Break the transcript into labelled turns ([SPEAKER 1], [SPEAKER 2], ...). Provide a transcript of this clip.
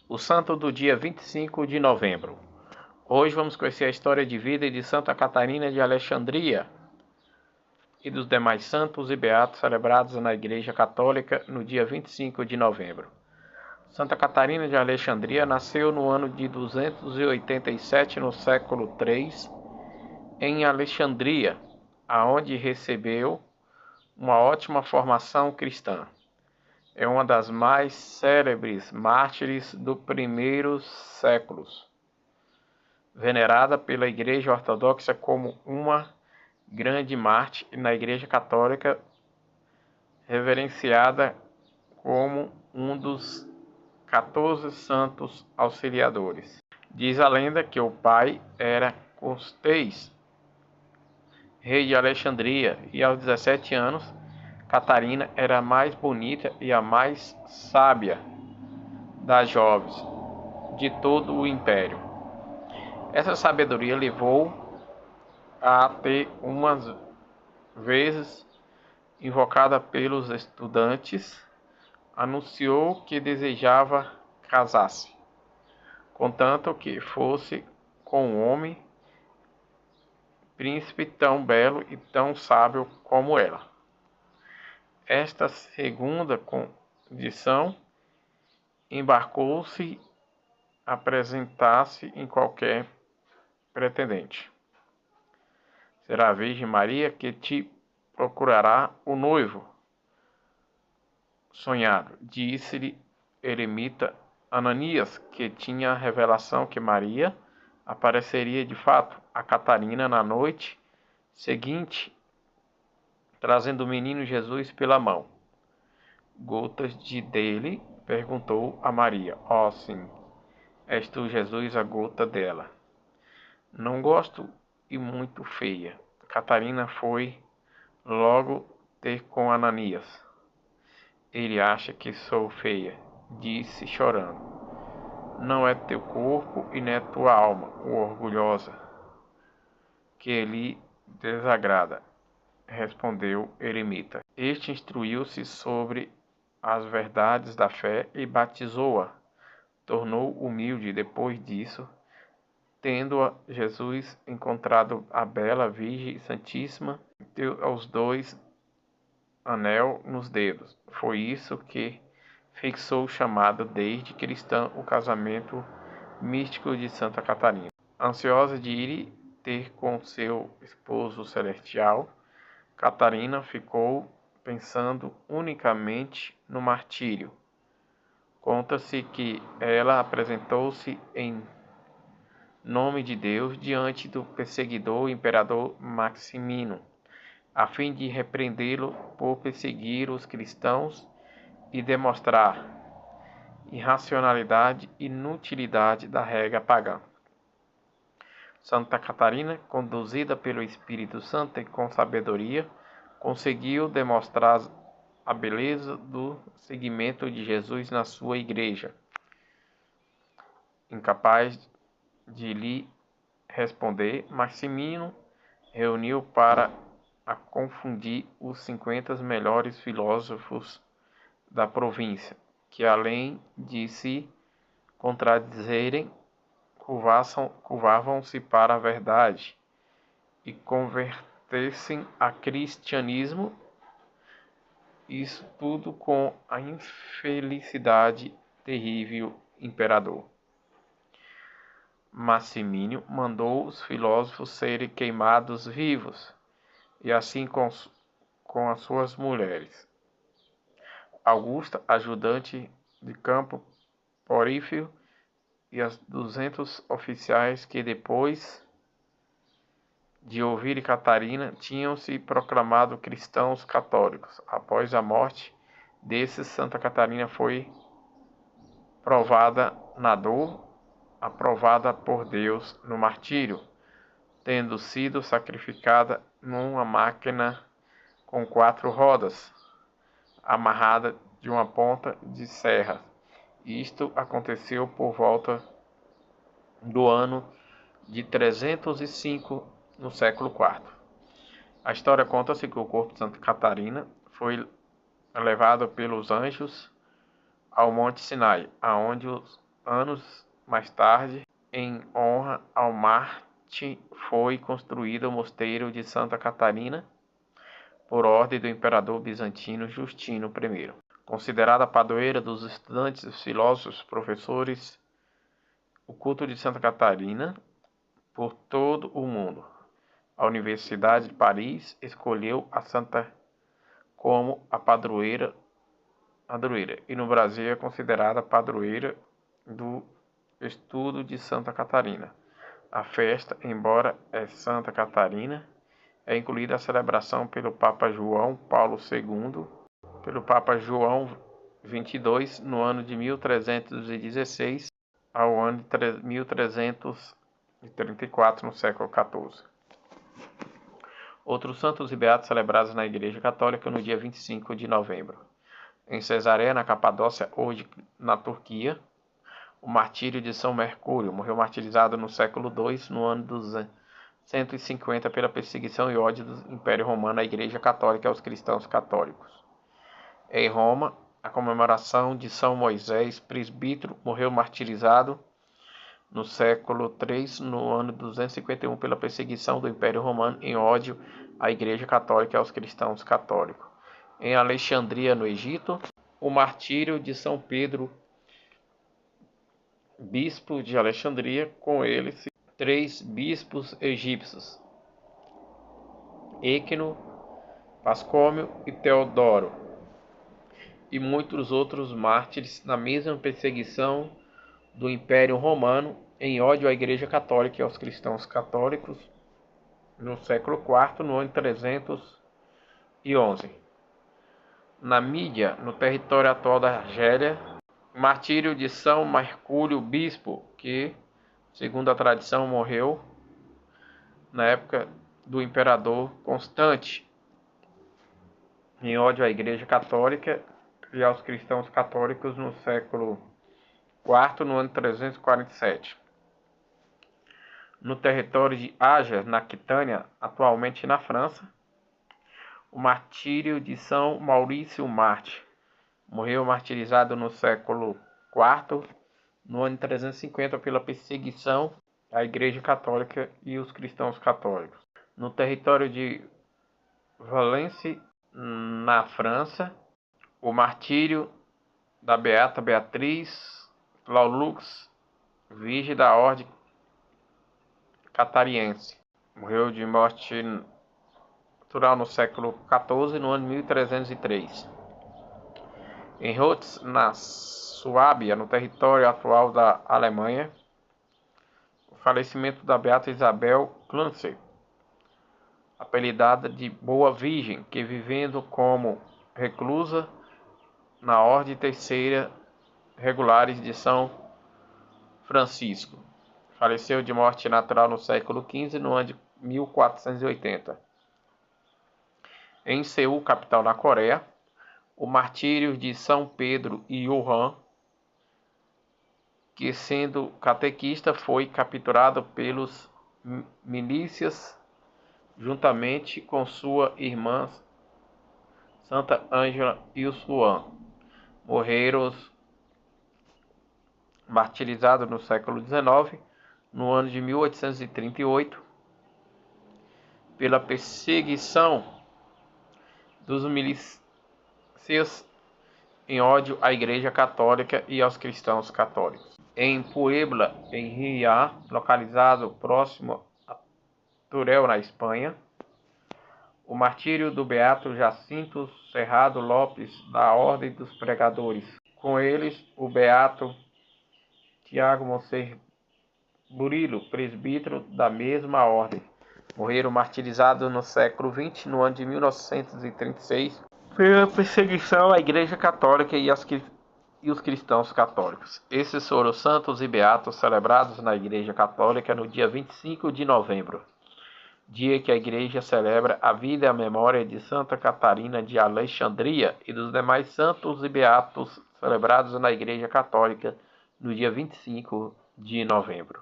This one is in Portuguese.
[SPEAKER 1] O santo do dia 25 de novembro. Hoje vamos conhecer a história de vida de Santa Catarina de Alexandria e dos demais santos e beatos celebrados na Igreja Católica no dia 25 de novembro. Santa Catarina de Alexandria nasceu no ano de 287 no século III em Alexandria, aonde recebeu uma ótima formação cristã. É uma das mais célebres mártires dos primeiros séculos, venerada pela Igreja Ortodoxa como uma grande mártir e na Igreja Católica reverenciada como um dos 14 santos auxiliadores. Diz a lenda que o pai era Costez, rei de Alexandria, e aos 17 anos Catarina era a mais bonita e a mais sábia das jovens de todo o império. Essa sabedoria levou a ter umas vezes invocada pelos estudantes, anunciou que desejava casar-se, contanto que fosse com um homem, príncipe tão belo e tão sábio como ela. Esta segunda condição embarcou-se a apresentar-se em qualquer pretendente. Será a Virgem Maria que te procurará o noivo sonhado, disse-lhe eremita Ananias, que tinha a revelação que Maria apareceria de fato a Catarina na noite seguinte, trazendo o menino Jesus pela mão. Gotas dele perguntou a Maria: "Ó, sim, és tu, Jesus, a gota dela?" "Não gosto e muito feia." Catarina foi logo ter com Ananias. "Ele acha que sou feia", disse chorando. "Não é teu corpo e nem tua alma, o orgulhosa, que lhe desagrada", respondeu eremita. Este instruiu-se sobre as verdades da fé e batizou-a. Tornou humilde depois disso, tendo Jesus encontrado a bela Virgem Santíssima, deu aos dois anel nos dedos. Foi isso que fixou o chamado desde cristã o casamento místico de Santa Catarina. Ansiosa de ir ter com seu esposo celestial, Catarina ficou pensando unicamente no martírio. Conta-se que ela apresentou-se em nome de Deus diante do perseguidor imperador Maximino, a fim de repreendê-lo por perseguir os cristãos e demonstrar irracionalidade e inutilidade da regra pagã. Santa Catarina, conduzida pelo Espírito Santo e com sabedoria, conseguiu demonstrar a beleza do seguimento de Jesus na sua igreja. Incapaz de lhe responder, Maximino reuniu para a confundir os 50 melhores filósofos da província, que além de se contradizerem, curvavam-se para a verdade e convertessem a cristianismo, isso tudo com a infelicidade terrível imperador. Maximino mandou os filósofos serem queimados vivos, e assim com as suas mulheres. Augusta, ajudante de campo Porífio, e os 200 oficiais que depois de ouvir Catarina tinham se proclamado cristãos católicos. Após a morte desses, Santa Catarina foi provada na dor, aprovada por Deus no martírio, tendo sido sacrificada numa máquina com 4 rodas, amarrada de uma ponta de serra. Isto aconteceu por volta do ano de 305 no século IV. A história conta-se que o corpo de Santa Catarina foi levado pelos anjos ao Monte Sinai, aonde os anos mais tarde, em honra ao Marte, foi construído o mosteiro de Santa Catarina por ordem do imperador bizantino Justino I. Considerada a padroeira dos estudantes, filósofos, professores, o culto de Santa Catarina por todo o mundo. A Universidade de Paris escolheu a santa como a padroeira, e no Brasil é considerada a padroeira do estudo de Santa Catarina. A festa, embora é Santa Catarina, é incluída a celebração pelo Papa João Paulo II, pelo Papa João XXII, no ano de 1316 ao ano de 1334, no século XIV. Outros santos e beatos celebrados na Igreja Católica no dia 25 de novembro. Em Cesareia, na Capadócia, hoje na Turquia, o martírio de São Mercúrio, morreu martirizado no século II, no ano 250, pela perseguição e ódio do Império Romano à Igreja Católica e aos cristãos católicos. Em Roma, a comemoração de São Moisés, presbítero, morreu martirizado no século III, no ano 251, pela perseguição do Império Romano em ódio à Igreja Católica e aos cristãos católicos. Em Alexandria, no Egito, o martírio de São Pedro, bispo de Alexandria, com ele 3 bispos egípcios, Équino, Pascômio e Teodoro, e muitos outros mártires na mesma perseguição do Império Romano em ódio à Igreja Católica e aos cristãos católicos no século IV, no ano 311. Na Mídia, no território atual da Argélia, o martírio de São Mercúrio Bispo, que, segundo a tradição, morreu na época do imperador Constante, em ódio à Igreja Católica e aos cristãos católicos no século IV, no ano 347. No território de Ager, na Aquitânia, atualmente na França, o martírio de São Maurício Mártir, morreu martirizado no século IV, no ano 350, pela perseguição à Igreja Católica e os cristãos católicos. No território de Valence, na França, o martírio da Beata Beatriz Laulux, Virgem da Ordem Catariense. Morreu de morte natural no século XIV, no ano 1303. Em Rotz, na Suábia, no território atual da Alemanha, o falecimento da Beata Isabel Clancy, apelidada de Boa Virgem, que vivendo como reclusa na Ordem Terceira Regulares de São Francisco. Faleceu de morte natural no século XV, no ano de 1480. Em Seul, capital da Coreia, o martírio de São Pedro e Johan, que sendo catequista foi capturado pelos milícias juntamente com sua irmã Santa Ângela e o Suan. Morreram martirizados no século XIX, no ano de 1838, pela perseguição dos milícias em ódio à Igreja Católica e aos cristãos católicos. Em Puebla, em Ria, localizado próximo a Teruel, na Espanha, o martírio do beato Jacinto Cerrado Lopes, da Ordem dos Pregadores. Com eles, o beato Tiago Monser Burilo, presbítero da mesma ordem. Morreram martirizados no século XX, no ano de 1936, pela perseguição à Igreja Católica e os cristãos católicos. Esses foram os santos e beatos celebrados na Igreja Católica no dia 25 de novembro, dia que a Igreja celebra a vida e a memória de Santa Catarina de Alexandria e dos demais santos e beatos celebrados na Igreja Católica no dia 25 de novembro.